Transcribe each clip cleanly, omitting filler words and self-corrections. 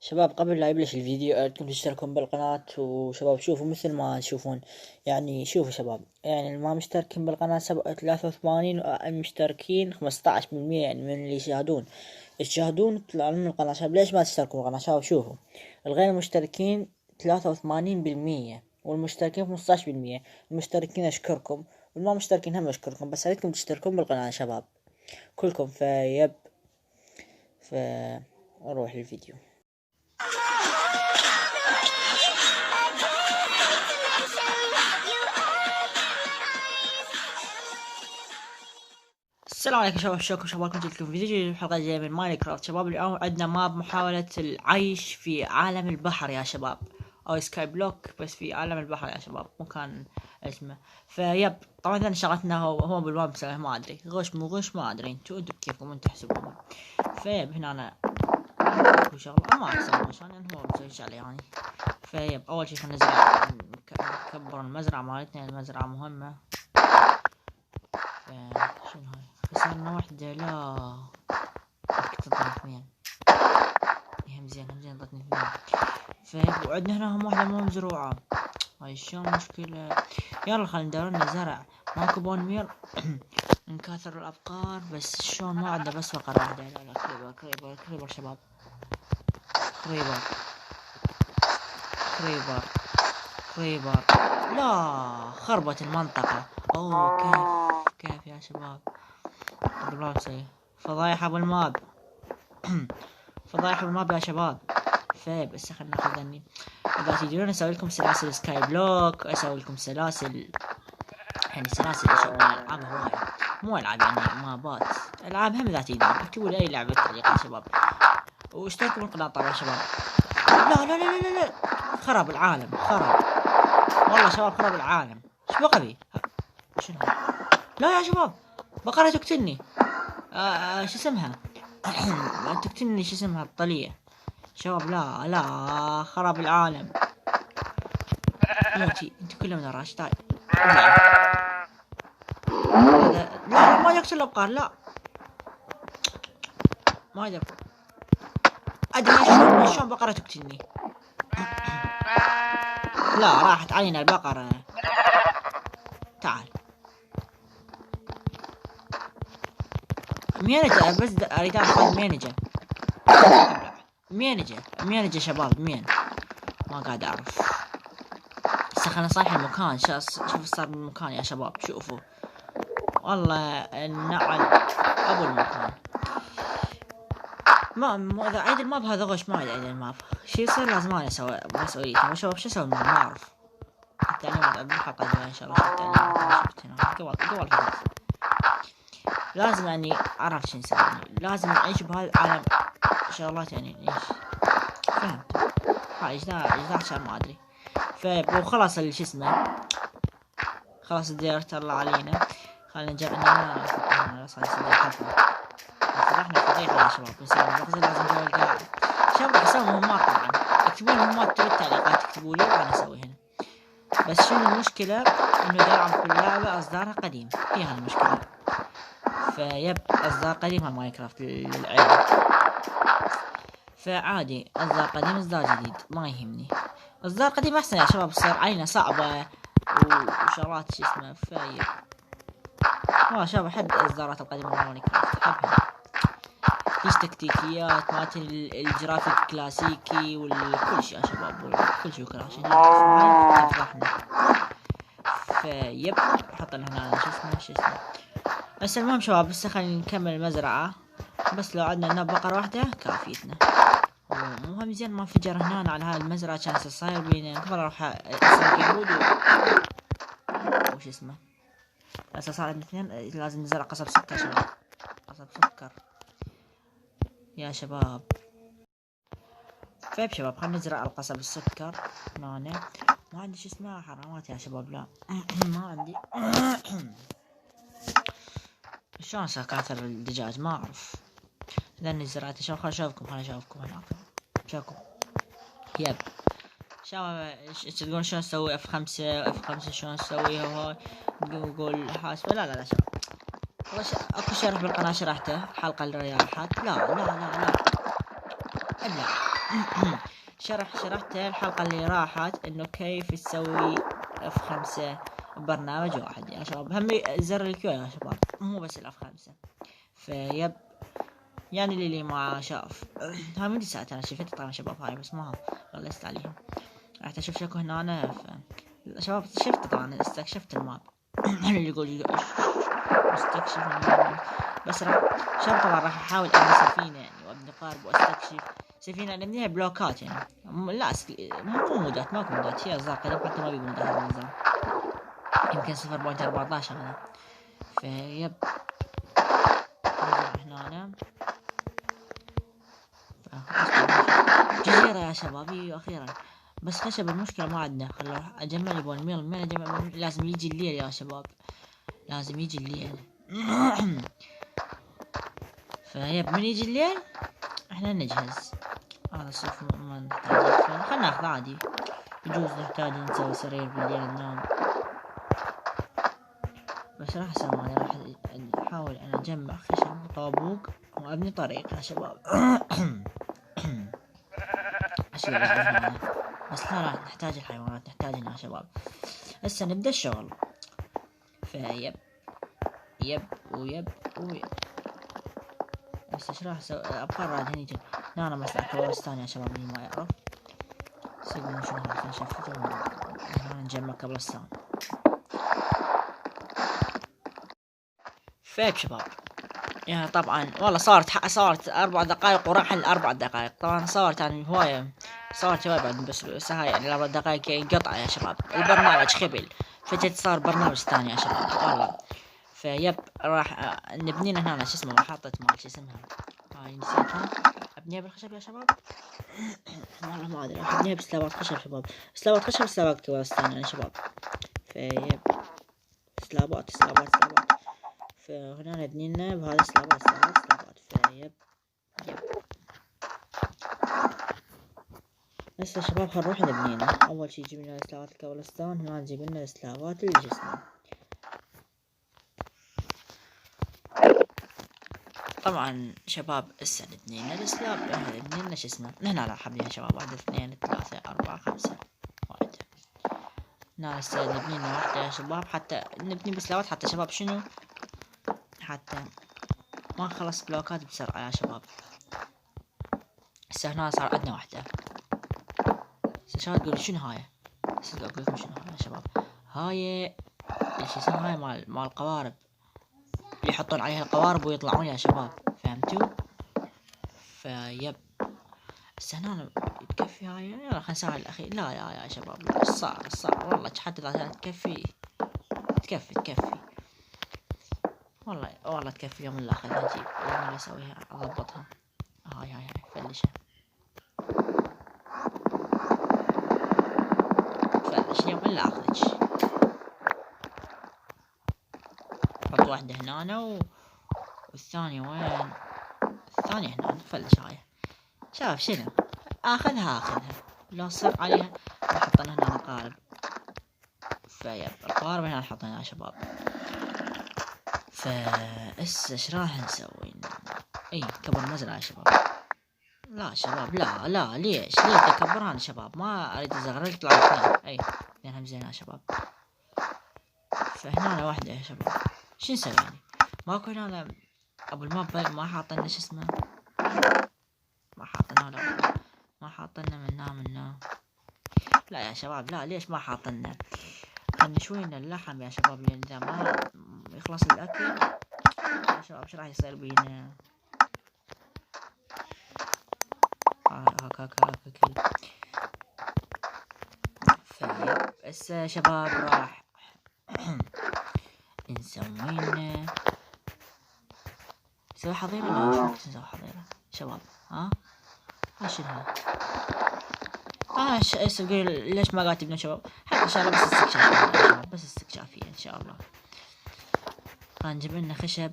شباب قبل لا يبلش الفيديو أردكم تشتركون بالقناة. وشباب شوفوا مثل ما تشوفون، يعني شوفوا شباب، يعني ما مشتركين بالقناة 83، مشتركين 15%، يعني من اللي يشاهدون يطلعون من القناة. شباب ليش ما تشتركوا بالقناة؟ شباب شوفوا، الغير مشتركين 83%، والمشتركين 15%. المشتركين أشكركم، والما مشتركين هم أشكركم، بس أريدكم تشتركون بالقناة يا شباب كلكم. أروح للفيديو. السلام عليكم شباب، شلونكم شباب؟ كنت لكم فيديو جديد، الحلقة الجاية من ماينكرافت. شباب اليوم عندنا ماب محاولة العيش في عالم البحر يا شباب، او سكاي بلوك بس في عالم البحر يا شباب، مكان اسمه. طبعا احنا شغلتنا هو بالواب مسوي، ما ادري غش مو غش، ما ادري انتو كيفكم انتو تحسبون. هنا انا شغله ما احسب غش، انا هو مسوي عليه يعني. اول شي خلينا نكبر المزرعة مالتنا، المزرعة مهمة. شنو هاي؟ خسرنا وحدة، لا اقتطع اثنين. هم زين ضتني اثنين. وعندنا هنا هم واحدة مو مزروعة، هاي شلون مشكلة. يلا خلينا ندور لنا زرع، ماكو بون ميل. نكاثر الابقار، بس شلون ما عندنا بس بقرة واحدة. لا كريبر شباب، كريبر. لا خربت المنطقة. اوه كيف يا شباب؟ قبل ما نسوي فضايح ابو الماب. فضايح الماب يا شباب. بس خلنا ناخذ ذني. اذا تدرون اسوي لكم سلاسل سكاي بلوك، اسوي لكم سلاسل، يعني سلاسل العاب هواية، مو العاب يعني مابات، العاب هم. اذا تدرون اكتبوا لي اي لعبة بالتعليقات يا شباب، واشتركوا بالقناة طبعا يا شباب. لا خرب العالم، والله شباب خرب العالم. ايش بقى بي؟ شنو؟ لا يا شباب، بقرة تقتلني. شو اسمها؟ تقتلني، شو اسمها الطلية شباب. لا خرب العالم. موتي انت كلها من الراش. طيب لا ما يقتل الابقار، لا ما يقدر. ادري شلون بقرة تقتلني. لا راحت علينا البقرة. تعال مينجة، بس اريد اخذ مينجة شباب، ما قاعد اعرف. هسه خلنا نصلح المكان. شوف صار بالمكان يا شباب، شوفوا والله النعل ابو المكان. ما اذا عيد الماب هذا غش، ما عيد الماب شي يصير. لازم انا اسوي مسؤوليتي. شباب شو اسوي؟ ما اعرف. التعليمات بالحلقة الجاية ان شاء الله. قبل لازم يعني اعرف شو نسوي، يعني لازم نعيش بهذا العالم شغلات، يعني نعيش. فهمت؟ هاي اجداد شهر ما ادري. وخلاص شو اسمه، خلاص الديار طلع علينا. خلينا نجرب ان صار يصير حفلة. فتحنا فضيحة يا شباب، نسوي مخزن. لازم نسوي القاعدة. شباب راح اسوي مهمات طبعا، اكتبوا لي مهمات بالتعليقات، اكتبوا لي وانا اسوي هنا. بس شنو المشكلة؟ انه دلعب كل لعبة اصدارها قديم، فيها المشكلة. اصدار قديم مال ماينكرافت للعيلة، فعادي اصدار قديم اصدار جديد ما يهمني. اصدار قديم احسن يا شباب، تصير علينا صعبة وشغلات شو اسمه. والله شباب احب الاصدارات القديمة مال ماينكرافت، احبها. فيش تكتيكيات مالت الجرافيك كلاسيكي والكل شيء يا شباب، كل شيء كل عشان تفرحنا. حط لنا هنا شو اسمه. بس المهم شباب، بس خلينا نكمل المزرعة. بس لو عندنا بقرة واحدة كافيتنا. ومهم زين ما انفجر هنا على هاي المزرعة، كان صاير بينا قبل اروح اسوي يهود وش اسمه. هسه صار عندنا اثنين، لازم نزرع قصب سكر شباب، قصب سكر يا شباب. شباب خلينا نزرع القصب السكر. ما عندي شو اسمه حرامات يا شباب، لا ما عندي. شلون سكاتر الدجاج ما اعرف. لاني زرعت شباب. خليني اشوفكم هناك. شوفكم شباب تقولون شلون اسوي اف5 شلون اسويها وهاي جوجل حاسبة. لا شباب، اكو شرح بالقناة شرحته، حلقة اللي راحت. لا ابلع شرحت الحلقة اللي راحت انه كيف تسوي F5 ببرنامج واحد يا شباب. هم زر الكيو يا شباب، مو بس الF5. فيب يعني اللي ما شاف هاي من ساعات انا شفت طبعا شباب هاي، بس ما غلست عليهم. رحت اشوف شكو هنا انا شباب شفت طبعا استكشفت الماب. اللي يقول استكشف الماب، بس شباب طبعا راح احاول ابني سفينة يعني، وابني قارب واستكشف سفينة نبنيها بلوكات يعني. لا مو مودات، ماكو مودات، هي اصدار قديم حتى ما بيقول مودات النظام، يمكن 0.14 هذا. فيب هنا أنا. جزيرة يا شباب، اخيرا. بس خشب المشكلة ما عندنا، خلوا اجمع لي بون ميل، من اجمع لازم يجي الليل يا شباب، لازم يجي الليل. فيب من يجي الليل احنا نجهز. هذا الصف ما نحتاج، خلنا ناخذ عادي، يجوز نحتاج نسوي سرير بالليل ننام. بس راح اسوي، راح احاول انا اجمع خشب وطابوق وابني طريق يا شباب. اشيل هنا، بس لا نحتاج الحيوانات، نحتاجها يا شباب. هسه نبدا الشغل. فيب يب ويب. بس ايش راح اسوي؟ ابقى راد هني انا مثلا كورستان يا شباب اللي ما يعرف. سيبنا شنو هذا، خلينا نشفته هنا نجمع قبرستان. فيب شباب يعني طبعا والله صارت 4 دقائق وراح ال4 دقائق. طبعا صارت يعني هواية، صارت هواية بعد، بس هاي يعني 4 دقائق ينقطع يا شباب، البرنامج خبل فجأة صار برنامج ثاني يا شباب والله. فيب راح نبني هنا شو اسمه محطة مال شو اسمها هاي نسيتها، ابنيها بالخشب يا شباب. والله ما ادري، راح ابنيها بسلابات خشب شباب، سلابات خشب سلابات كوارستان يعني شباب. فيب سلابات. فهنا نبني لنا بهذا سلابات. فيب هسه شباب هنروح نبنينا. اول شي جبنا سلابات الكوبلستون، هنا نجيب لنا سلابات الجسم. طبعا شباب هسه نبنينا السلاب، نبنينا شو اسمه هنا راح ابنيها شباب 1 2 3 4 5 واحد. هنا هسه نبنينا واحدة يا شباب، حتى نبني بسلابات حتى شباب شنو، حتى ما نخلص بلوكات بسرعة يا شباب. هسه هنا صار عندنا واحدة. هسه شباب تقولوا شنو هاي؟ هسه اقول لكم شنو هاي يا شباب. هاي ايش اسمها، هاي مال القوارب اللي يحطون عليها القوارب ويطلعون يا شباب، فهمتوا؟ فيب هسه هنا تكفي هاي. يلا خلينا نسوي الاخير. لا يا شباب لا، صعب والله، حتى اذا تكفي والله تكفي. يوم الاخر اجيب يوم اسويها اضبطها. هاي فلش اليوم الا اخذش. حط واحدة هنا والثانية وين؟ الثانية هنا فلش. هاي شاف شنو اخذها لو صار عليها نحطنا هنا قارب. فيب القارب هنا نحطنا يا شباب. فهسه ايش راح نسوي؟ اي كبر مزرعة يا شباب. لا شباب لا ليش تكبرها يا شباب؟ ما اريد ازغرل يطلع اثنين. اي لانها زينة يا شباب. فهنا واحدة يا شباب. شو نسوي يعني؟ ماكو هنا ابو الماب ما حاطلنا شو اسمه، ما حاطلنا منا. لا يا شباب لا، ليش ما حاطلنا؟ خلنا شوي اللحم يا شباب، لان اذا ما يخلص الاكل يا شباب شو راح يصير بينا؟ هاك اكل. هسه شباب راح نسوي حظيرة. لا شو نسوي حظيرة شباب؟ ها شنو ليش ما قاعد تبنون شباب؟ حتى ان شاء الله بس استكشافية يا شباب، بس استكشافية ان شاء الله. نجيب لنا خشب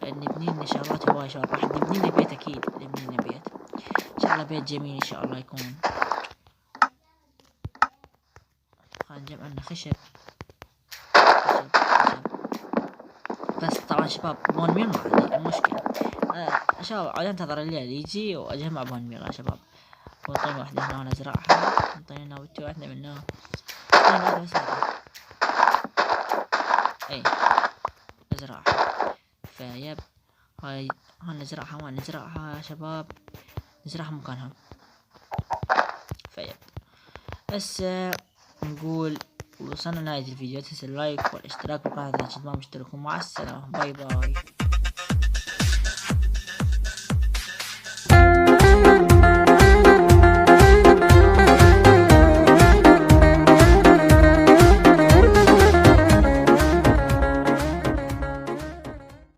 نبني لنا شغلات هواي شباب. راح نبني لنا بيت، اكيد نبني لنا بيت ان شاء الله، بيت جميل ان شاء الله يكون. نجيب لنا خشب. بس طبعا شباب بون ميل ما عندي المشكلة. شباب عاد انتظر الليل يجي واجمع بون ميل يا شباب. ونطينا واحدة هنا ونزرعها، نطينا واحدة منها، نطينا واحدة بس اي نزرعها. فيب هاي نزرعها وين نزرعها يا شباب، نزرعها مكانها. فيب بس نقول وصلنا نهاية الفيديو، تنسى اللايك والاشتراك بالقناة إذا كنتم ما مشتركون. مع السلامة، باي باي.